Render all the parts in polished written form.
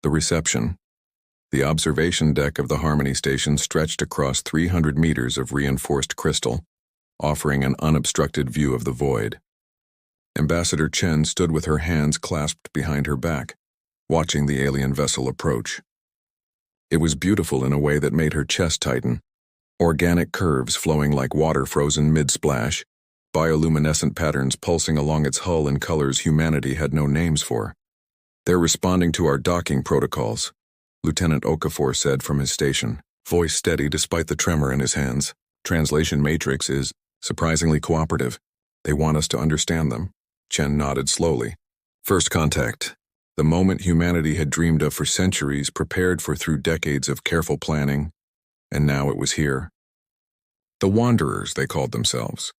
The reception. The observation deck of the Harmony Station stretched across 300 meters of reinforced crystal, offering an unobstructed view of the void. Ambassador Chen stood with her hands clasped behind her back, watching the alien vessel approach. It was beautiful in a way that made her chest tighten, organic curves flowing like water frozen mid-splash, bioluminescent patterns pulsing along its hull in colors humanity had no names for. "They're responding to our docking protocols," Lieutenant Okafor said from his station, voice steady despite the tremor in his hands. "Translation matrix is surprisingly cooperative. They want us to understand them." Chen nodded slowly. First contact. The moment humanity had dreamed of for centuries, prepared for through decades of careful planning, and now it was here. The Wanderers, they called themselves,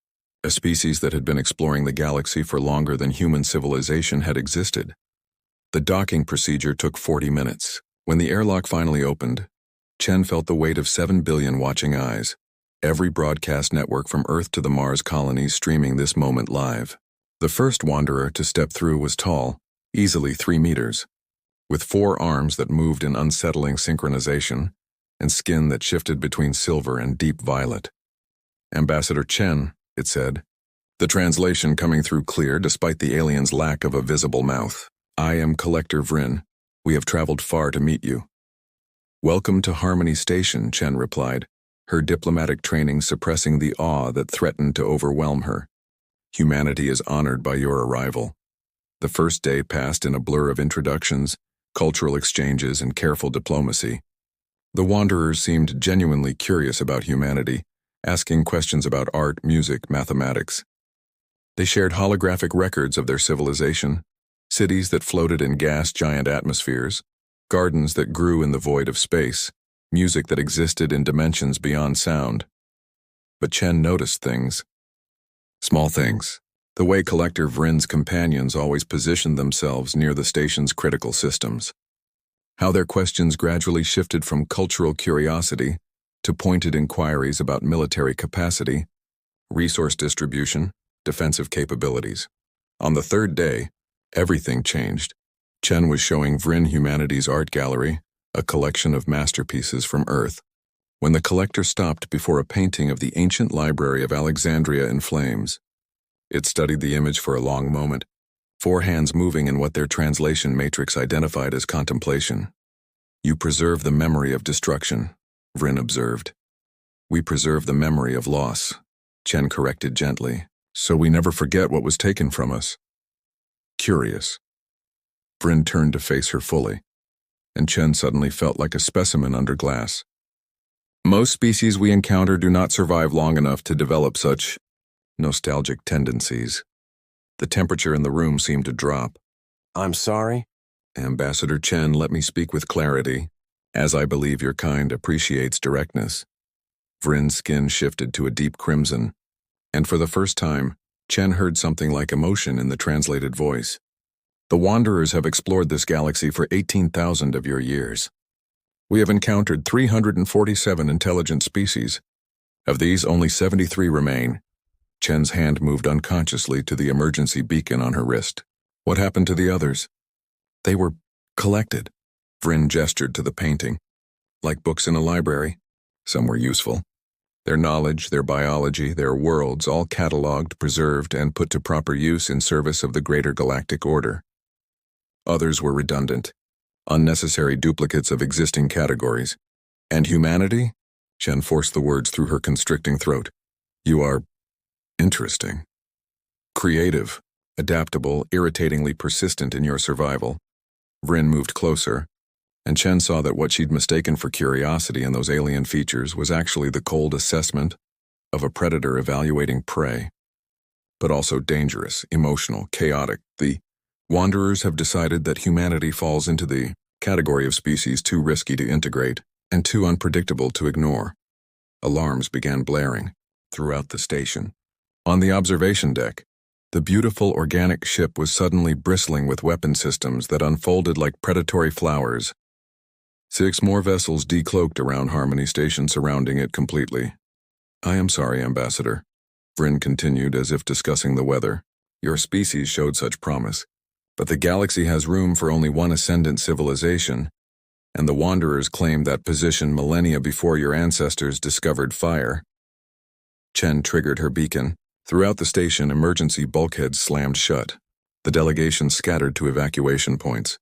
a species that had been exploring the galaxy for longer than human civilization had existed. The docking procedure took 40 minutes. When the airlock finally opened, Chen felt the weight of 7 billion watching eyes, every broadcast network from Earth to the Mars colonies streaming this moment live. The first Wanderer to step through was tall, easily 3 meters, with 4 arms that moved in unsettling synchronization, and skin that shifted between silver and deep violet. "Ambassador Chen," it said, the translation coming through clear despite the alien's lack of a visible mouth. "I am Collector Vryn. We have traveled far to meet you." "Welcome to Harmony Station," Chen replied, her diplomatic training suppressing the awe that threatened to overwhelm her. "Humanity is honored by your arrival." The first day passed in a blur of introductions, cultural exchanges, and careful diplomacy. The Wanderers seemed genuinely curious about humanity, asking questions about art, music, mathematics. They shared holographic records of their civilization, cities that floated in gas-giant atmospheres, gardens that grew in the void of space, music that existed in dimensions beyond sound. But Chen noticed things. Small things. The way Collector Vryn's companions always positioned themselves near the station's critical systems. How their questions gradually shifted from cultural curiosity to pointed inquiries about military capacity, resource distribution, defensive capabilities. On the third day, everything changed. Chen was showing Vryn humanity's art gallery, a collection of masterpieces from Earth, when the collector stopped before a painting of the ancient library of Alexandria in flames. It studied the image for a long moment, 4 hands moving in what their translation matrix identified as contemplation. "You preserve the memory of destruction," Vryn observed. "We preserve the memory of loss," Chen corrected gently, "so we never forget what was taken from us." Curious. Vryn turned to face her fully, and Chen suddenly felt like a specimen under glass. "Most species we encounter do not survive long enough to develop such nostalgic tendencies." The temperature in the room seemed to drop. "I'm sorry?" "Ambassador Chen, let me speak with clarity, as I believe your kind appreciates directness." Vryn's skin shifted to a deep crimson, and for the first time, Chen heard something like emotion in the translated voice. "The Wanderers have explored this galaxy for 18,000 of your years. We have encountered 347 intelligent species. Of these, only 73 remain." Chen's hand moved unconsciously to the emergency beacon on her wrist. "What happened to the others?" "They were collected." Vryn gestured to the painting. "Like books in a library. Some were useful. Their knowledge, their biology, their worlds, all cataloged, preserved, and put to proper use in service of the greater galactic order. Others were redundant, unnecessary duplicates of existing categories. And humanity?" Chen forced the words through her constricting throat. "You are interesting. Creative, adaptable, irritatingly persistent in your survival." Vryn moved closer, and Chen saw that what she'd mistaken for curiosity in those alien features was actually the cold assessment of a predator evaluating prey. But also dangerous, emotional, chaotic. The Wanderers have decided that humanity falls into the category of species too risky to integrate and too unpredictable to ignore. Alarms began blaring throughout the station. On the observation deck, the beautiful organic ship was suddenly bristling with weapon systems that unfolded like predatory flowers. 6 more vessels decloaked around Harmony Station, surrounding it completely. "I am sorry, Ambassador," Vryn continued as if discussing the weather. "Your species showed such promise. But the galaxy has room for only one ascendant civilization, and the Wanderers claimed that position millennia before your ancestors discovered fire. Chen triggered her beacon. Throughout the station, emergency bulkheads slammed shut. The delegation scattered to evacuation points.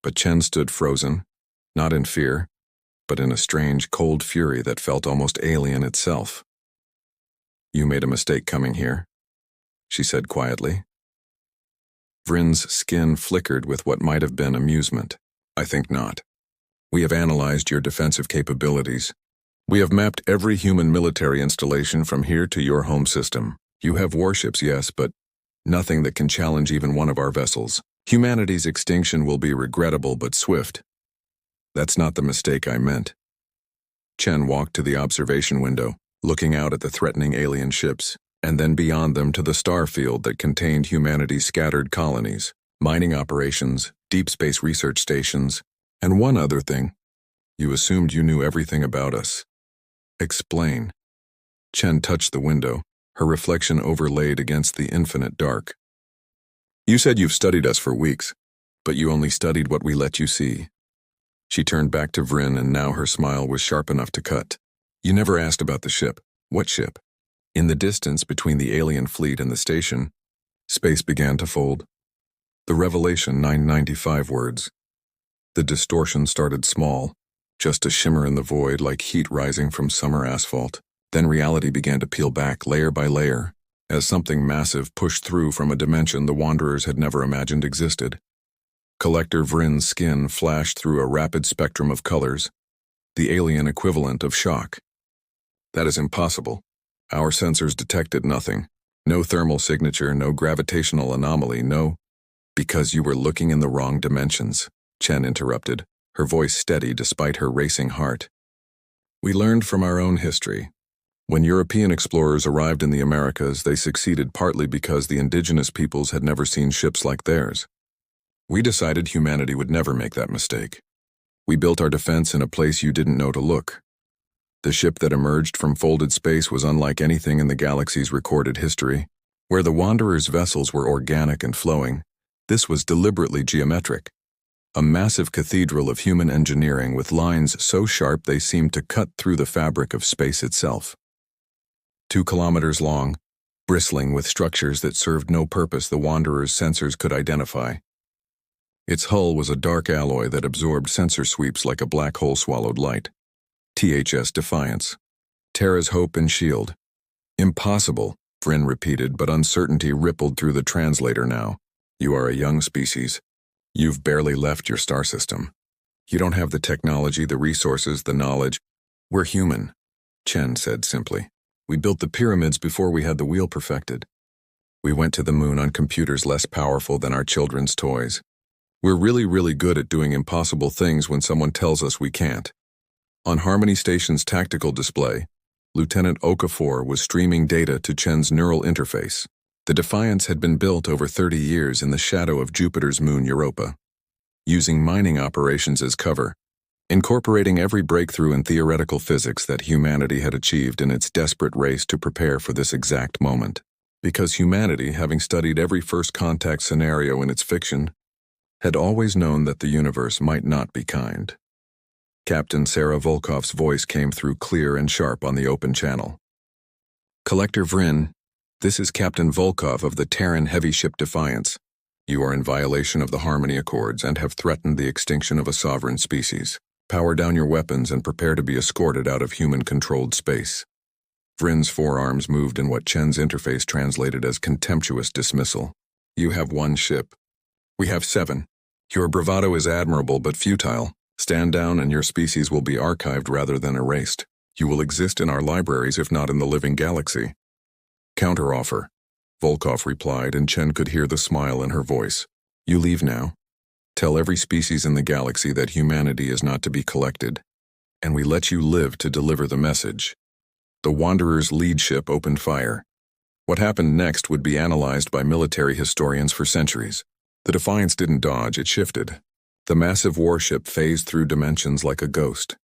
But Chen stood frozen, not in fear, but in a strange, cold fury that felt almost alien itself. "You made a mistake coming here," she said quietly. Vrin's skin flickered with what might have been amusement. "I think not. We have analyzed your defensive capabilities. We have mapped every human military installation from here to your home system. You have warships, yes, but nothing that can challenge even one of our vessels. Humanity's extinction will be regrettable but swift. That's not the mistake I meant." Chen walked to the observation window, looking out at the threatening alien ships, and then beyond them to the star field that contained humanity's scattered colonies, mining operations, deep space research stations, and one other thing. You assumed you knew everything about us. Explain. Chen touched the window, her reflection overlaid against the infinite dark. "You said you've studied us for weeks, but you only studied what we let you see." She turned back to Vrin, and now her smile was sharp enough to cut. "You never asked about the ship." "What ship?" In the distance between the alien fleet and the station, space began to fold. The Revelation 995 words. The distortion started small, just a shimmer in the void like heat rising from summer asphalt. Then reality began to peel back layer by layer, as something massive pushed through from a dimension the Wanderers had never imagined existed. Collector Vrin's skin flashed through a rapid spectrum of colors, the alien equivalent of shock. "That is impossible. Our sensors detected nothing. No thermal signature, no gravitational anomaly, no—" "Because you were looking in the wrong dimensions," Chen interrupted, her voice steady despite her racing heart. "We learned from our own history. When European explorers arrived in the Americas, they succeeded partly because the indigenous peoples had never seen ships like theirs. We decided humanity would never make that mistake. We built our defense in a place you didn't know to look. The ship that emerged from folded space was unlike anything in the galaxy's recorded history. Where the Wanderers' vessels were organic and flowing, this was deliberately geometric. A massive cathedral of human engineering with lines so sharp they seemed to cut through the fabric of space itself. 2 kilometers long, bristling with structures that served no purpose the Wanderers' sensors could identify. Its hull was a dark alloy that absorbed sensor sweeps like a black hole swallowed light. THS Defiance. Terra's hope and shield. "Impossible," Vrin repeated, but uncertainty rippled through the translator now. "You are a young species. You've barely left your star system. You don't have the technology, the resources, the knowledge." "We're human," Chen said simply. "We built the pyramids before we had the wheel perfected. We went to the moon on computers less powerful than our children's toys. We're really, really good at doing impossible things when someone tells us we can't." On Harmony Station's tactical display, Lieutenant Okafor was streaming data to Chen's neural interface. The Defiance had been built over 30 years in the shadow of Jupiter's moon Europa, using mining operations as cover, incorporating every breakthrough in theoretical physics that humanity had achieved in its desperate race to prepare for this exact moment. Because humanity, having studied every first contact scenario in its fiction, had always known that the universe might not be kind. Captain Sarah Volkov's voice came through clear and sharp on the open channel. "Collector Vrin, this is Captain Volkov of the Terran heavy ship Defiance. You are in violation of the Harmony Accords and have threatened the extinction of a sovereign species. Power down your weapons and prepare to be escorted out of human-controlled space." Vrin's forearms moved in what Chen's interface translated as contemptuous dismissal. "You have 1 ship. We have 7. Your bravado is admirable but futile. Stand down and your species will be archived rather than erased. You will exist in our libraries if not in the living galaxy." "Counteroffer," Volkov replied, and Chen could hear the smile in her voice. "You leave now. Tell every species in the galaxy that humanity is not to be collected, and we let you live to deliver the message." The Wanderer's lead ship opened fire. What happened next would be analyzed by military historians for centuries. The Defiance didn't dodge, it shifted. The massive warship phased through dimensions like a ghost,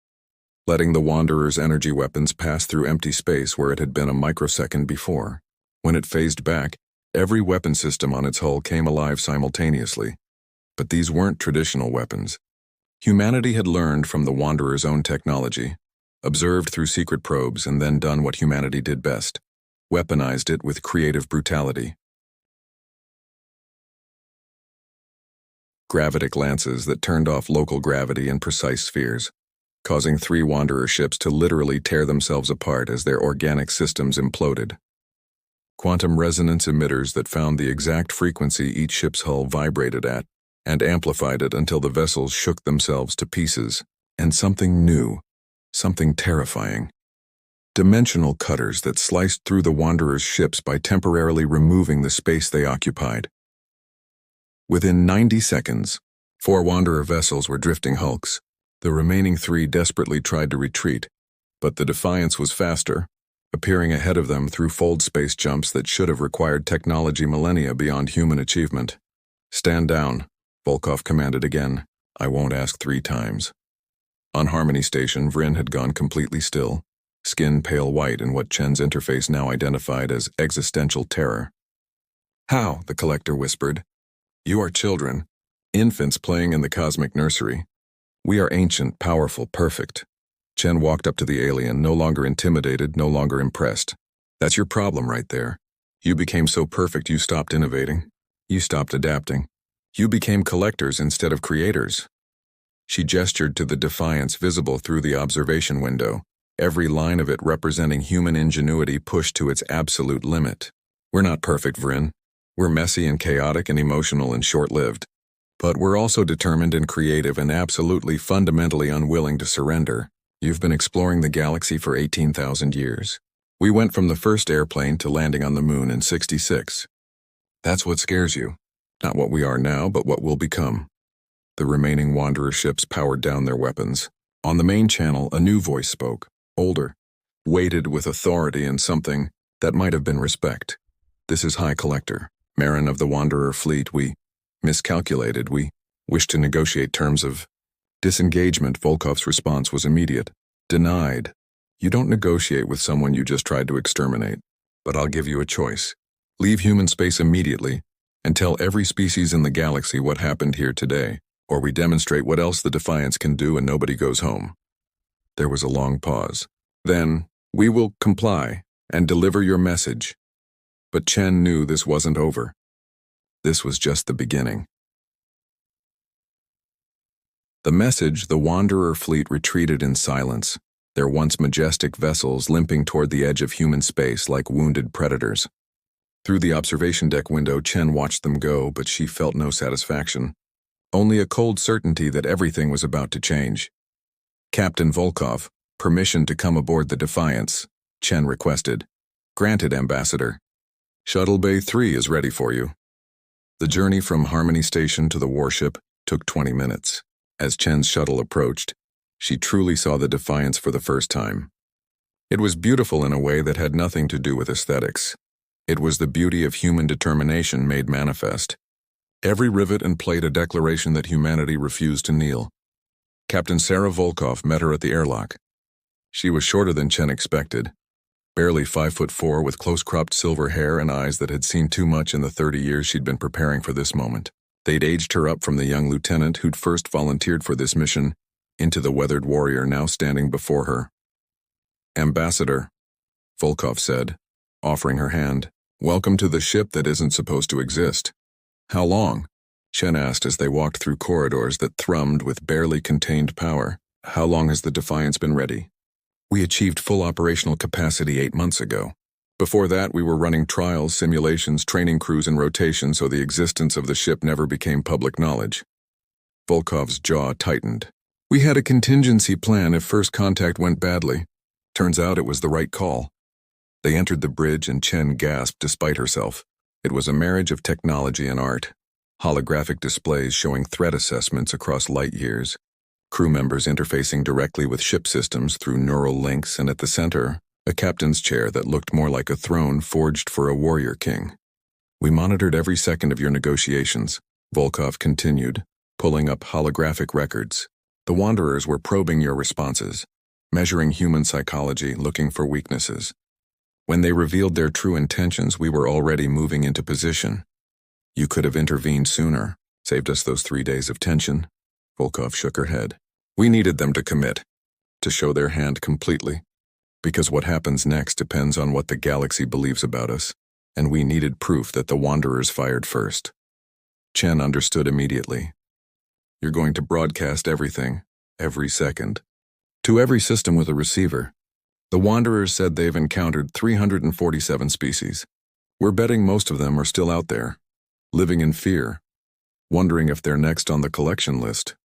letting the Wanderer's energy weapons pass through empty space where it had been a microsecond before. When it phased back, every weapon system on its hull came alive simultaneously. But these weren't traditional weapons. Humanity had learned from the Wanderer's own technology, observed through secret probes, and then done what humanity did best: weaponized it with creative brutality. Gravitic lances that turned off local gravity in precise spheres, causing 3 Wanderer ships to literally tear themselves apart as their organic systems imploded. Quantum resonance emitters that found the exact frequency each ship's hull vibrated at and amplified it until the vessels shook themselves to pieces. And something new, something terrifying. Dimensional cutters that sliced through the Wanderer's ships by temporarily removing the space they occupied. Within 90 seconds, 4 Wanderer vessels were drifting hulks. The remaining 3 desperately tried to retreat, but the Defiance was faster, appearing ahead of them through fold space jumps that should have required technology millennia beyond human achievement. "Stand down," Volkov commanded again. "I won't ask 3 times. On Harmony Station, Vryn had gone completely still, skin pale white in what Chen's interface now identified as existential terror. "How?" the Collector whispered. "You are children, infants playing in the cosmic nursery. We are ancient, powerful, perfect." Chen walked up to the alien, no longer intimidated, no longer impressed. "That's your problem right there. You became so perfect you stopped innovating. You stopped adapting. You became collectors instead of creators." She gestured to the Defiance visible through the observation window, every line of it representing human ingenuity pushed to its absolute limit. "We're not perfect, Vryn. We're messy and chaotic and emotional and short-lived. But we're also determined and creative and absolutely fundamentally unwilling to surrender. You've been exploring the galaxy for 18,000 years. We went from the first airplane to landing on the moon in 66. That's what scares you. Not what we are now, but what we'll become." The remaining Wanderer ships powered down their weapons. On the main channel, a new voice spoke, older, weighted with authority and something that might have been respect. "This is High Collector, Marin of the Wanderer fleet. We miscalculated. We wish to negotiate terms of disengagement." Volkov's response was immediate. "Denied. You don't negotiate with someone you just tried to exterminate. But I'll give you a choice. Leave human space immediately and tell every species in the galaxy what happened here today, or we demonstrate what else the Defiance can do and nobody goes home." There was a long pause. "Then, we will comply and deliver your message." But Chen knew this wasn't over. This was just the beginning. The message, the Wanderer fleet retreated in silence, their once majestic vessels limping toward the edge of human space like wounded predators. Through the observation deck window, Chen watched them go, but she felt no satisfaction. Only a cold certainty that everything was about to change. "Captain Volkov, permission to come aboard the Defiance," Chen requested. "Granted, Ambassador. Shuttle Bay 3 is ready for you." The journey from Harmony Station to the warship took 20 minutes. As Chen's shuttle approached, she truly saw the Defiance for the first time. It was beautiful in a way that had nothing to do with aesthetics. It was the beauty of human determination made manifest. Every rivet and plate a declaration that humanity refused to kneel. Captain Sarah Volkov met her at the airlock. She was shorter than Chen expected, barely 5'4", with close-cropped silver hair and eyes that had seen too much in the 30 years she'd been preparing for this moment. They'd aged her up from the young lieutenant who'd first volunteered for this mission into the weathered warrior now standing before her. "Ambassador," Volkov said, offering her hand. "Welcome to the ship that isn't supposed to exist." "How long?" Chen asked as they walked through corridors that thrummed with barely contained power. "How long has the Defiance been ready?" "We achieved full operational capacity 8 months ago. Before that, we were running trials, simulations, training crews in rotation, so the existence of the ship never became public knowledge." Volkov's jaw tightened. "We had a contingency plan if first contact went badly. Turns out it was the right call." They entered the bridge and Chen gasped despite herself. It was a marriage of technology and art. Holographic displays showing threat assessments across light years. Crew members interfacing directly with ship systems through neural links, and at the center, a captain's chair that looked more like a throne forged for a warrior king. "We monitored every second of your negotiations," Volkov continued, pulling up holographic records. "The Wanderers were probing your responses, measuring human psychology, looking for weaknesses. When they revealed their true intentions, we were already moving into position. You could have intervened sooner, saved us those 3 days of tension." Volkov shook her head. We needed them to commit, to show their hand completely, because what happens next depends on what the galaxy believes about us, and we needed proof that the Wanderers fired first. Chen understood immediately. You're going to broadcast everything, every second, to every system with a receiver. The Wanderers said they've encountered 347 species. We're betting most of them are still out there, living in fear, wondering if they're next on the collection list.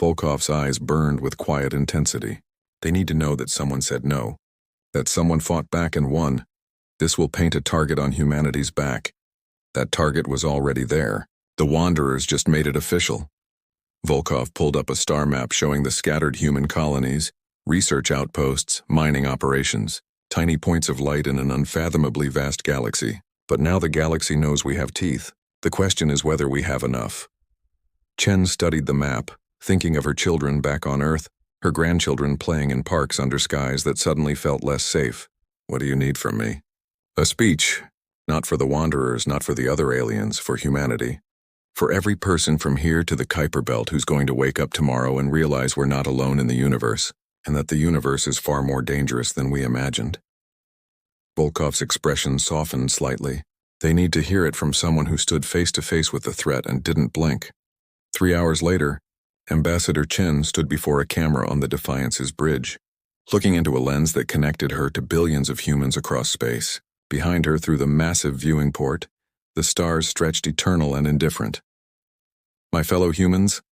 Volkov's eyes burned with quiet intensity. They need to know that someone said no, that someone fought back and won. This will paint a target on humanity's back. That target was already there. The Wanderers just made it official. Volkov pulled up a star map showing the scattered human colonies, research outposts, mining operations, tiny points of light in an unfathomably vast galaxy. But now the galaxy knows we have teeth. The question is whether we have enough. Chen studied the map, thinking of her children back on Earth, her grandchildren playing in parks under skies that suddenly felt less safe. What do you need from me? A speech. Not for the Wanderers, not for the other aliens, for humanity. For every person from here to the Kuiper Belt who's going to wake up tomorrow and realize we're not alone in the universe, and that the universe is far more dangerous than we imagined. Volkov's expression softened slightly. They need to hear it from someone who stood face to face with the threat and didn't blink. 3 hours later, Ambassador Chen stood before a camera on the Defiance's bridge, looking into a lens that connected her to billions of humans across space. Behind her, through the massive viewing port, the stars stretched eternal and indifferent. My fellow humans,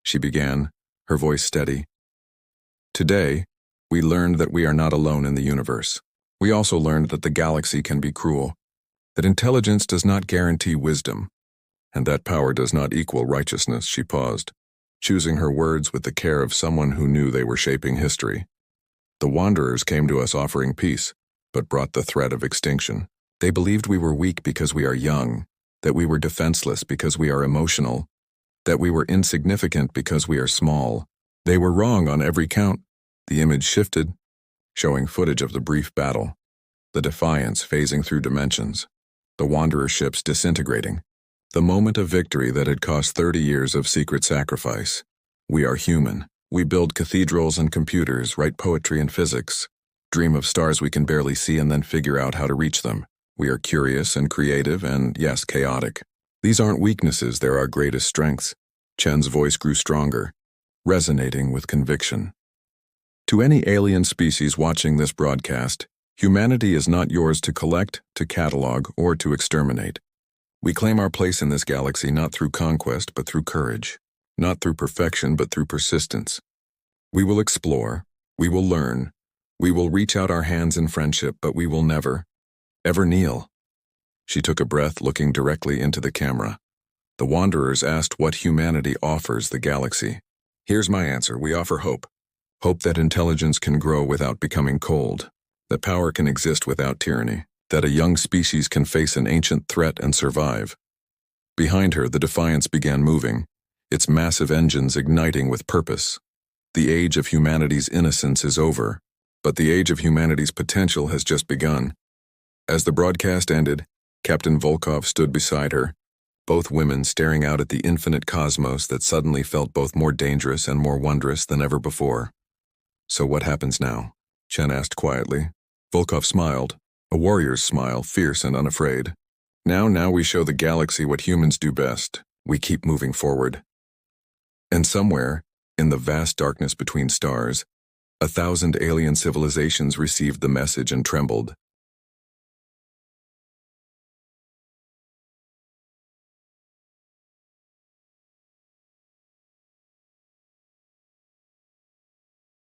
she began, her voice steady. Today, we learned that we are not alone in the universe. We also learned that the galaxy can be cruel, that intelligence does not guarantee wisdom, and that power does not equal righteousness. She paused, choosing her words with the care of someone who knew they were shaping history. The Wanderers came to us offering peace, but brought the threat of extinction. They believed we were weak because we are young, that we were defenseless because we are emotional, that we were insignificant because we are small. They were wrong on every count. The image shifted, showing footage of the brief battle, the Defiance phasing through dimensions, the Wanderer ships disintegrating, the moment of victory that had cost 30 years of secret sacrifice. We are human. We build cathedrals and computers, write poetry and physics, dream of stars we can barely see and then figure out how to reach them. We are curious and creative and, yes, chaotic. These aren't weaknesses, they're our greatest strengths. Chen's voice grew stronger, resonating with conviction. To any alien species watching this broadcast, humanity is not yours to collect, to catalog, or to exterminate. We claim our place in this galaxy not through conquest but through courage, not through perfection but through persistence. We will explore, we will learn, we will reach out our hands in friendship, but we will never, ever kneel. She took a breath, looking directly into the camera. The Wanderers asked what humanity offers the galaxy. Here's my answer. We offer hope. Hope that intelligence can grow without becoming cold, that power can exist without tyranny, that a young species can face an ancient threat and survive. Behind her, the Defiance began moving, its massive engines igniting with purpose. The age of humanity's innocence is over, but the age of humanity's potential has just begun. As the broadcast ended, Captain Volkov stood beside her, both women staring out at the infinite cosmos that suddenly felt both more dangerous and more wondrous than ever before. So what happens now? Chen asked quietly. Volkov smiled, a warrior's smile, fierce and unafraid. Now we show the galaxy what humans do best. We keep moving forward. And somewhere, in the vast darkness between stars, 1,000 alien civilizations received the message and trembled.